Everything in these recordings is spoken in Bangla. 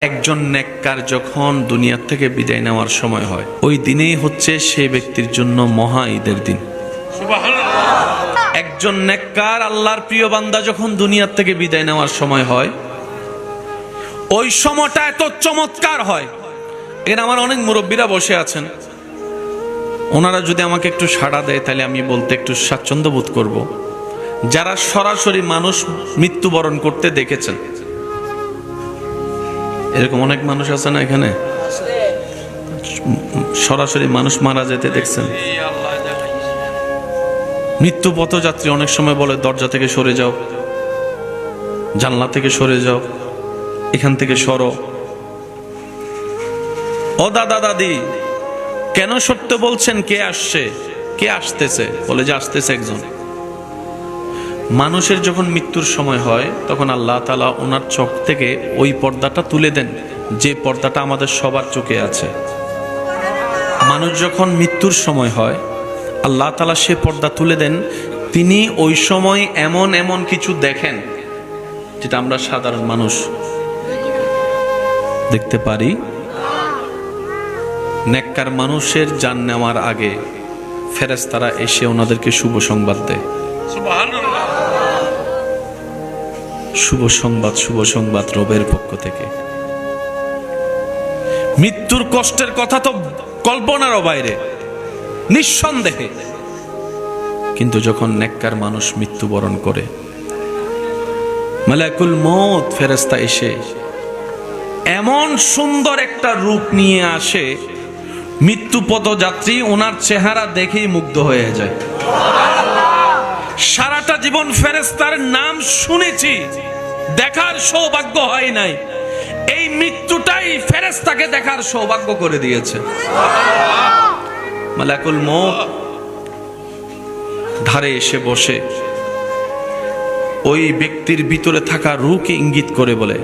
একজন নেককার যখন দুনিয়া থেকে বিদায় নেওয়ার সময় হয়, ওই দিনেই হচ্ছে সেই ব্যক্তির জন্য মহা ঈদের দিন। একজন নেককার আল্লাহর প্রিয় বান্দা যখন দুনিয়া থেকে বিদায় নেওয়ার সময় হয়, ওই সময়টা এত চমৎকার হয়। এখানে আমার অনেক মুরব্বীরা বসে আছেন, ওনারা যদি আমাকে একটু সাড়া দেয় তাহলে আমি বলতে একটু স্বাচ্ছন্দ্য বোধ করব। যারা সরাসরি মানুষ মৃত্যুবরণ করতে দেখেছেন, এরকম অনেক মানুষ আছে না এখানে, সরাসরি মানুষ মারা যেতে দেখছেন। মৃত্যু পথযাত্রী অনেক সময় বলে দরজা থেকে সরে যাও, জানলা থেকে সরে যাও, এখান থেকে সরো। ও দাদা দাদি, কেন সত্য বলছেন? কে আসছে, কে আসতেছে? বলে যে আসতেছে একজন। মানুষের যখন মৃত্যুর সময় হয় তখন আল্লাহ তাআলা ওনার চোখ থেকে ওই পর্দাটা তুলে দেন, যে পর্দাটা আমাদের সবার চোখে আছে। মানুষ যখন মৃত্যুর সময় হয়, আল্লাহ তাআলা সে পর্দা তুলে দেন। তিনি ওই সময় এমন এমন কিছু দেখেন যেটা আমরা সাধারণ মানুষ দেখতে পারি। নেককার মানুষের জান নেওয়ার আগে ফেরেশতারা এসে ওনাদেরকে শুভ সংবাদ দেয়। শুভ সংবাদ, শুভ সংবাদ রবের পক্ষ থেকে। মৃত্যুর কষ্টের কথা তো কল্পনারও বাইরে, নিঃসন্দেহে। কিন্তু যখন নেককার মানুষ মৃত্যুবরণ করে, মালাকুল মউত ফেরেশতা এসে এমন সুন্দর একটা রূপ নিয়ে আসে, মৃত্যু পথযাত্রী ওনার চেহারা দেখেই মুগ্ধ হয়ে যায়। সারাটা জীবন ফেরেশতার নাম শুনেছি, দেখার সৌভাগ্য হয় নাই। এই মৃত্যুটাই ফেরেশতাকে দেখার সৌভাগ্য করে দিয়েছে। মালাকুল মউত ধারে এসে বসে ওই ব্যক্তির ভিতরে থাকা রূহকে ইঙ্গিত করে বলে,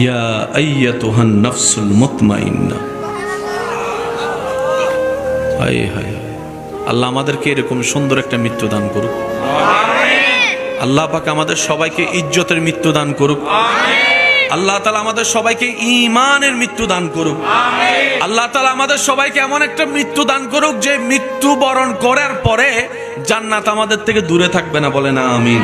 ইয়া আইয়াতুহান নাফসুল মুতমাইন্না। হায় হায়, আল্লাহ আমাদেরকে এরকম সুন্দর একটা মৃত্যু দান করুক। আল্লাহ পাক আমাদের সবাইকে ইজ্জতের মৃত্যু দান করুক। আল্লাহ তাআলা আমাদের সবাইকে ঈমানের মৃত্যু দান করুক। আল্লাহ তাআলা আমাদের সবাইকে এমন একটা মৃত্যু দান করুক যে মৃত্যুবরণ করার পরে জান্নাত আমাদের থেকে দূরে থাকবে না। বলে না আমিন।